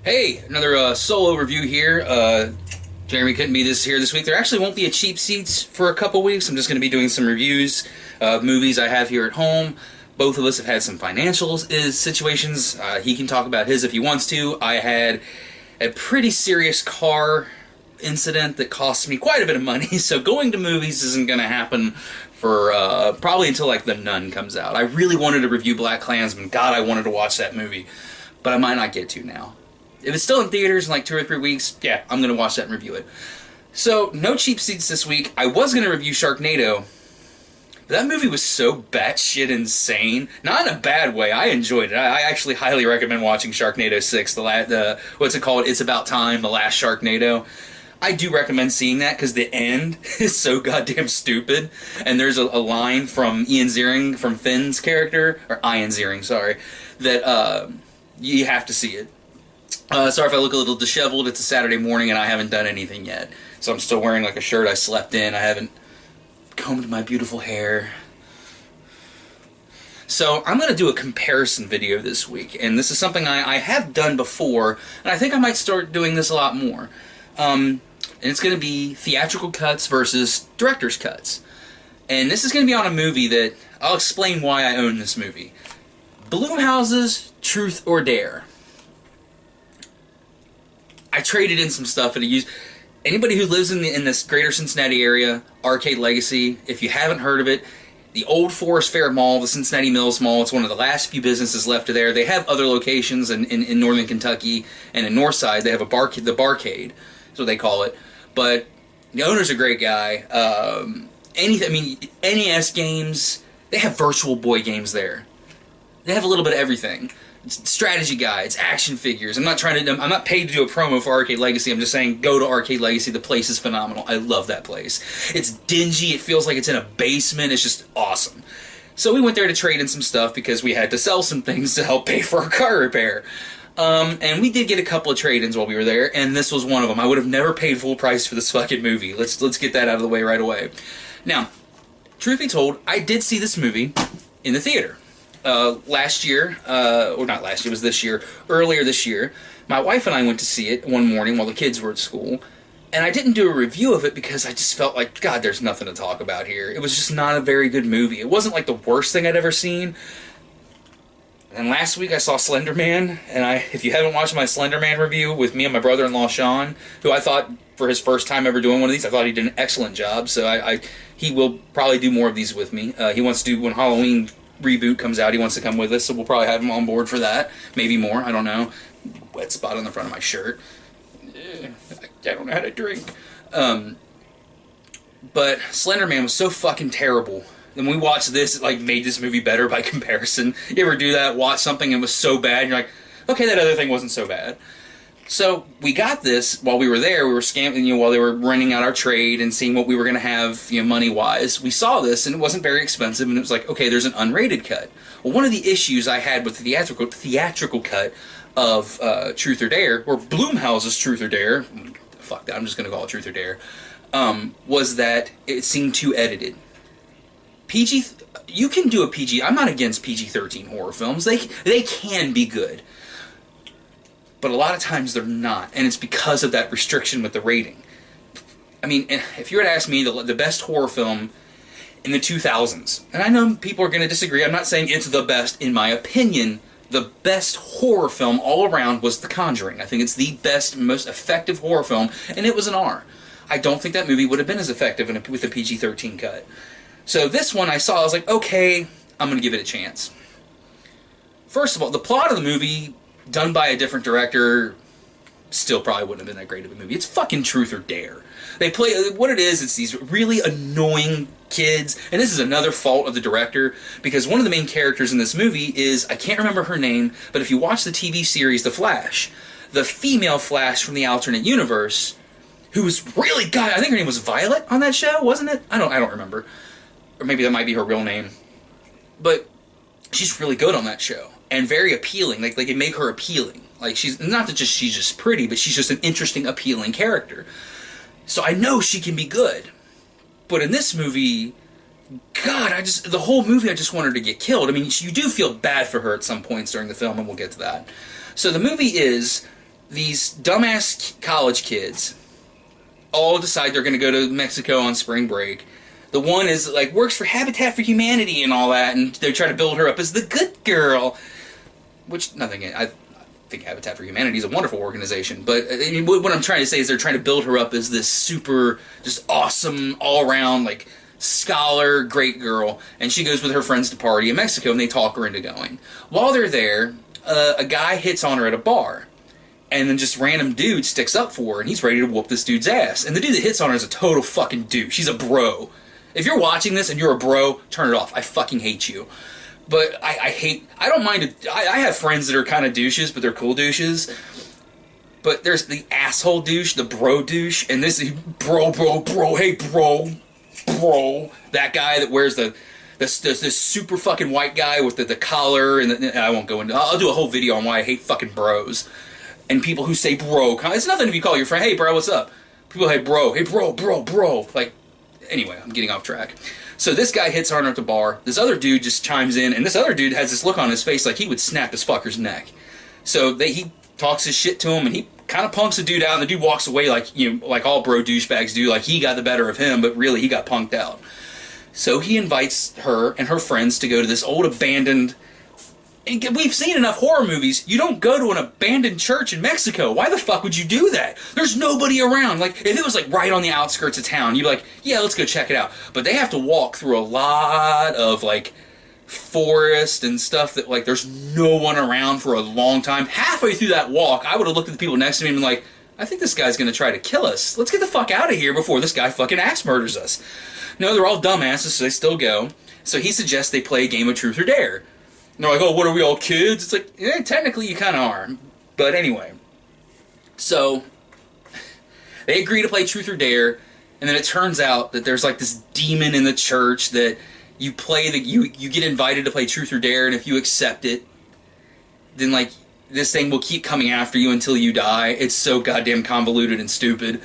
Hey, another solo review here. Jeremy couldn't be here this week. There actually won't be a cheap seats for a couple weeks. I'm just going to be doing some reviews of movies I have here at home. Both of us have had some financial situations. He can talk about his if he wants to. I had a pretty serious car incident that cost me quite a bit of money, so going to movies isn't going to happen for probably until like The Nun comes out. I really wanted to review BlacKkKlansman. God, I wanted to watch that movie, but I might not get to now. If it's still in theaters in like 2 or 3 weeks, yeah, I'm going to watch that and review it. So, no cheap seats this week. I was going to review Sharknado, but that movie was so batshit insane. Not in a bad way. I enjoyed it. I actually highly recommend watching Sharknado 6, what's it called? It's About Time, the last Sharknado. I do recommend seeing that because the end is so goddamn stupid. And there's a line from Ian Ziering, from Finn's character, or Ian Ziering, sorry, that you have to see it. Sorry if I look a little disheveled. It's a Saturday morning and I haven't done anything yet. So I'm still wearing like a shirt I slept in. I haven't combed my beautiful hair. So I'm going to do a comparison video this week. And this is something I have done before. And I think I might start doing this a lot more. And it's going to be theatrical cuts versus director's cuts. And this is going to be on a movie that I'll explain why I own this movie. Blumhouse's Truth or Dare. I traded in some stuff and I used anybody who lives in this greater Cincinnati area, Arcade Legacy, if you haven't heard of it, the old Forest Fair Mall, the Cincinnati Mills Mall, it's one of the last few businesses left of there. They have other locations in northern Kentucky and in Northside. They have the Barcade, is what they call it. But the owner's a great guy. NES games, they have Virtual Boy games there. They have a little bit of everything. Strategy guides, action figures. I'm not paid to do a promo for Arcade Legacy. I'm just saying go to Arcade Legacy. The place is phenomenal. I love that place. It's dingy. It feels like it's in a basement. It's just awesome. So we went there to trade in some stuff because we had to sell some things to help pay for our car repair. And we did get a couple of trade-ins while we were there, and this was one of them. I would have never paid full price for this fucking movie. Let's get that out of the way right away. Now, truth be told, I did see this movie in the theater. Last year, or not last year, it was this year, earlier this year, my wife and I went to see it one morning while the kids were at school, and I didn't do a review of it because I just felt like, God, there's nothing to talk about here. It was just not a very good movie. It wasn't like the worst thing I'd ever seen. And last week I saw Slender Man, and if you haven't watched my Slender Man review with me and my brother-in-law Sean, who I thought, for his first time ever doing one of these, I thought he did an excellent job, so he will probably do more of these with me. He wants to do, when Halloween reboot comes out, he wants to come with us, so we'll probably have him on board for that. Maybe more, I don't know. Wet spot on the front of my shirt. I don't know how to drink. But Slender Man was so fucking terrible. And when we watched this, it like made this movie better by comparison. You ever do that? Watch something and it was so bad, and you're like, okay, that other thing wasn't so bad. So we got this while we were there. We were scamming, while they were running out our trade and seeing what we were going to have, money-wise. We saw this, and it wasn't very expensive, and it was like, okay, there's an unrated cut. Well, one of the issues I had with the theatrical cut of Truth or Dare, or Blumhouse's Truth or Dare, fuck that, I'm just going to call it Truth or Dare, was that it seemed too edited. You can do a PG, I'm not against PG-13 horror films. They can be good. But a lot of times they're not, and it's because of that restriction with the rating. I mean, if you were to ask me the best horror film in the 2000s, and I know people are going to disagree, I'm not saying it's the best, in my opinion, the best horror film all around was The Conjuring. I think it's the best, most effective horror film, and it was an R. I don't think that movie would have been as effective with a PG-13 cut. So this one I saw, I was like, okay, I'm going to give it a chance. First of all, the plot of the movie, done by a different director, still probably wouldn't have been that great of a movie. It's fucking Truth or Dare. They play, what it is, it's these really annoying kids, and this is another fault of the director, because one of the main characters in this movie is, I can't remember her name, but if you watch the TV series The Flash, the female Flash from the alternate universe, who was really, God, I think her name was Violet on that show, wasn't it? I don't remember. Or maybe that might be her real name. But she's really good on that show. And very appealing. Like it made her appealing. Like, she's not that she's just pretty, but she's just an interesting, appealing character. So I know she can be good. But in this movie, God, the whole movie I just want her to get killed. I mean, you do feel bad for her at some points during the film, and we'll get to that. So the movie is these dumbass college kids all decide they're going to go to Mexico on spring break. The one is like works for Habitat for Humanity and all that, and they're trying to build her up as the good girl. Which nothing. I think Habitat for Humanity is a wonderful organization, but I mean, what I'm trying to say is they're trying to build her up as this super, just awesome, all around like scholar, great girl, and she goes with her friends to party in Mexico, and they talk her into going. While they're there, a guy hits on her at a bar. And then just random dude sticks up for her, and he's ready to whoop this dude's ass. And the dude that hits on her is a total fucking douche. He's a bro. If you're watching this and you're a bro, turn it off. I fucking hate you. But I don't mind it. I have friends that are kind of douches, but they're cool douches. But there's the asshole douche, the bro douche, and this bro, hey bro. That guy that wears this super fucking white guy with the collar, and I won't go into. I'll do a whole video on why I hate fucking bros. And people who say bro, it's nothing if you call your friend, hey bro, what's up? People hey bro, bro. Like, anyway, I'm getting off track. So this guy hits on her at the bar. This other dude just chimes in, and this other dude has this look on his face like he would snap this fucker's neck. So he talks his shit to him, and he kind of punks the dude out, and the dude walks away like, like all bro douchebags do, like he got the better of him, but really he got punked out. So he invites her and her friends to go to this old abandoned. And we've seen enough horror movies. You don't go to an abandoned church in Mexico. Why the fuck would you do that? There's nobody around. Like, if it was like right on the outskirts of town, you'd be like, yeah, let's go check it out. But they have to walk through a lot of like forest and stuff that like there's no one around for a long time. Halfway through that walk, I would have looked at the people next to me and been like, I think this guy's gonna try to kill us. Let's get the fuck out of here before this guy fucking axe murders us. No, they're all dumbasses, so they still go. So he suggests they play a game of Truth or Dare. And they're like, oh, what are we, all kids? It's like, yeah, technically you kind of are. But anyway. So, they agree to play Truth or Dare, and then it turns out that there's like this demon in the church that you play, you get invited to play Truth or Dare, and if you accept it, then like, this thing will keep coming after you until you die. It's so goddamn convoluted and stupid.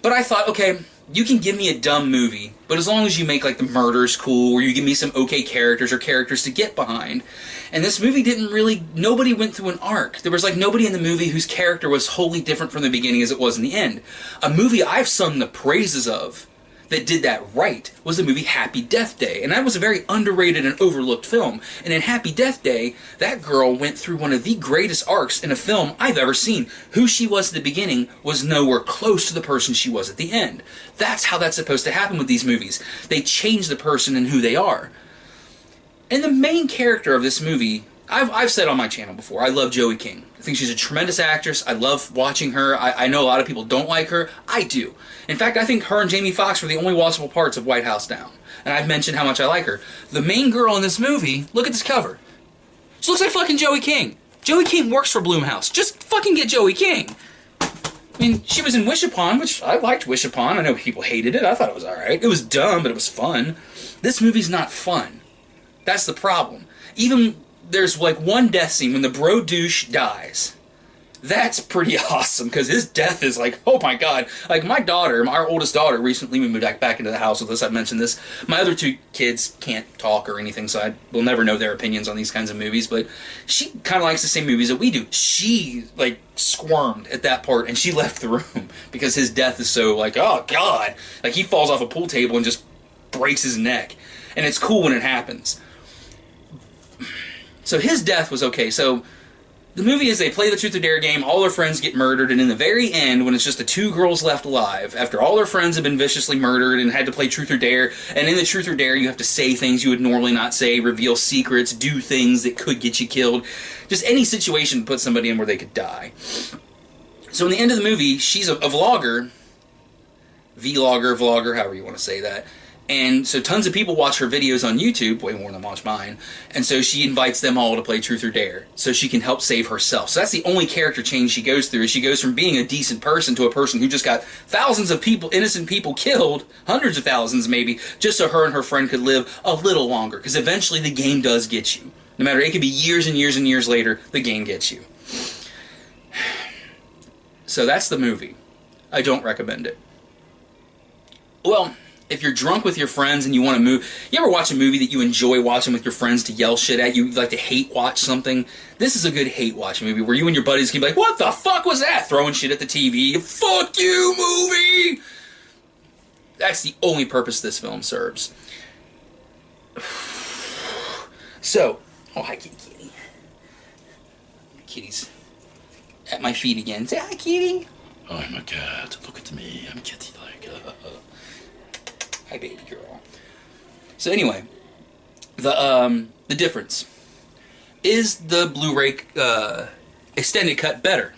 But I thought, okay, you can give me a dumb movie, but as long as you make like the murders cool, or you give me some okay characters or characters to get behind. And this movie didn't really, nobody went through an arc. There was like nobody in the movie whose character was wholly different from the beginning as it was in the end. A movie I've sung the praises of that did that right was the movie Happy Death Day. And that was a very underrated and overlooked film. And in Happy Death Day, that girl went through one of the greatest arcs in a film I've ever seen. Who she was at the beginning was nowhere close to the person she was at the end. That's how that's supposed to happen with these movies. They change the person and who they are. And the main character of this movie, I've said on my channel before, I love Joey King. I think she's a tremendous actress. I love watching her. I know a lot of people don't like her. I do. In fact, I think her and Jamie Foxx were the only watchable parts of White House Down. And I've mentioned how much I like her. The main girl in this movie, look at this cover. She looks like fucking Joey King. Joey King works for Blumhouse. Just fucking get Joey King. I mean, she was in Wish Upon, which I liked Wish Upon. I know people hated it. I thought it was alright. It was dumb, but it was fun. This movie's not fun. That's the problem. Even there's like one death scene when the bro douche dies. That's pretty awesome, because his death is like, oh my god. Like my daughter, our oldest daughter, recently moved back into the house with us. I've mentioned this. My other two kids can't talk or anything, so I will never know their opinions on these kinds of movies, but she kind of likes the same movies that we do. She, like, squirmed at that part, and she left the room, because his death is so, like, oh god. Like, he falls off a pool table and just breaks his neck. And it's cool when it happens. So his death was okay. So the movie is they play the Truth or Dare game, all their friends get murdered, and in the very end, when it's just the two girls left alive, after all their friends have been viciously murdered and had to play Truth or Dare, and in the Truth or Dare you have to say things you would normally not say, reveal secrets, do things that could get you killed, just any situation to put somebody in where they could die. So in the end of the movie, she's a vlogger, vlogger, however you want to say that. And so tons of people watch her videos on YouTube, way more than watch mine, and so she invites them all to play Truth or Dare, so she can help save herself. So that's the only character change she goes through, is she goes from being a decent person to a person who just got thousands of people, innocent people killed, hundreds of thousands maybe, just so her and her friend could live a little longer, because eventually the game does get you. No matter, it could be years and years and years later, the game gets you. So that's the movie. I don't recommend it. Well, if you're drunk with your friends and you want to move, you ever watch a movie that you enjoy watching with your friends to yell shit at? You like to hate watch something? This is a good hate watch movie where you and your buddies can be like, what the fuck was that? Throwing shit at the TV. Fuck you, movie! That's the only purpose this film serves. So, oh, hi, kitty. Kitty's at my feet again. Say hi, kitty. I'm a cat. Look at me. I'm kitty-like. Hi, baby girl. So anyway, the difference is the Blu-ray extended cut better.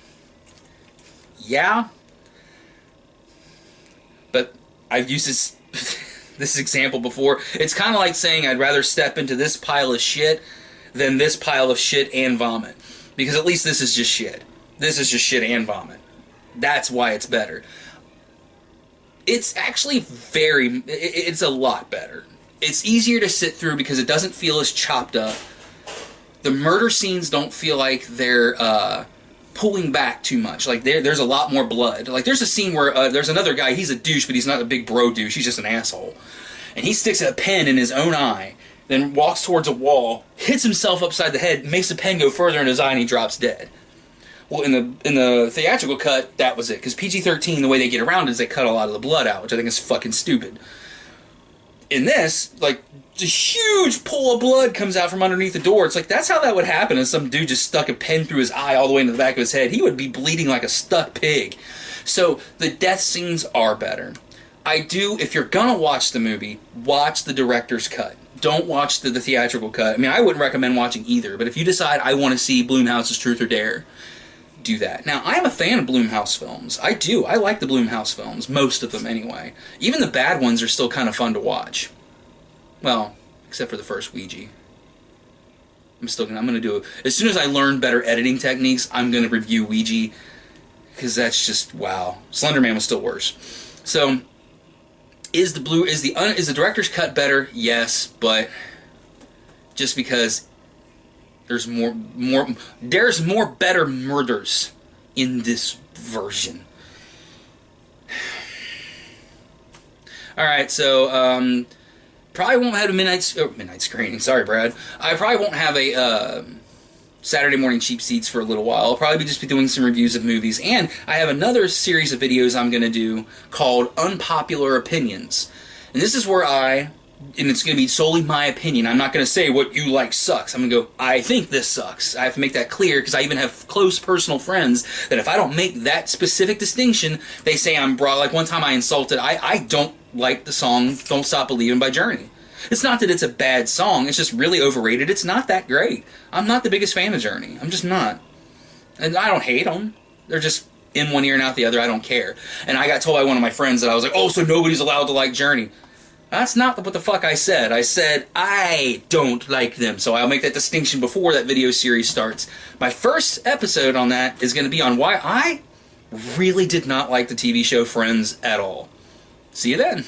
Yeah, but I've used this this example before. It's kind of like saying I'd rather step into this pile of shit than this pile of shit and vomit, because at least this is just shit. This is just shit and vomit. That's why it's better. It's actually it's a lot better. It's easier to sit through because it doesn't feel as chopped up. The murder scenes don't feel like they're pulling back too much. Like there's a lot more blood. Like there's a scene where there's another guy, he's a douche, but he's not a big bro douche, he's just an asshole. And he sticks a pen in his own eye, then walks towards a wall, hits himself upside the head, makes the pen go further in his eye, and he drops dead. Well, in the theatrical cut, that was it. Because PG-13, the way they get around it is they cut a lot of the blood out, which I think is fucking stupid. In this, like, a huge pool of blood comes out from underneath the door. It's like, that's how that would happen if some dude just stuck a pen through his eye all the way into the back of his head. He would be bleeding like a stuck pig. So, the death scenes are better. If you're gonna watch the movie, watch the director's cut. Don't watch the theatrical cut. I mean, I wouldn't recommend watching either, but if you decide I want to see Blumhouse's Truth or Dare, do that. Now, I am a fan of Blumhouse films. I do. I like the Blumhouse films. Most of them, anyway. Even the bad ones are still kind of fun to watch. Well, except for the first Ouija. I'm going to do it. As soon as I learn better editing techniques, I'm going to review Ouija. Because that's just, wow. Slender Man was still worse. So, is the director's cut better? Yes, but just because there's more better murders in this version. Alright, so probably won't have a midnight screening. Sorry, Brad. I probably won't have a Saturday morning cheap seats for a little while. I'll probably just be doing some reviews of movies, and I have another series of videos I'm going to do called Unpopular Opinions. And this is where and it's going to be solely my opinion. I'm not going to say what you like sucks. I'm going to go, I think this sucks. I have to make that clear because I even have close personal friends that if I don't make that specific distinction, they say I'm broad. Like one time I insulted, I don't like the song Don't Stop Believin' by Journey. It's not that it's a bad song, it's just really overrated. It's not that great. I'm not the biggest fan of Journey. I'm just not. And I don't hate them. They're just in one ear and out the other. I don't care. And I got told by one of my friends that I was like, oh, so nobody's allowed to like Journey. That's not what the fuck I said. I said, I don't like them. So I'll make that distinction before that video series starts. My first episode on that is going to be on why I really did not like the TV show Friends at all. See you then.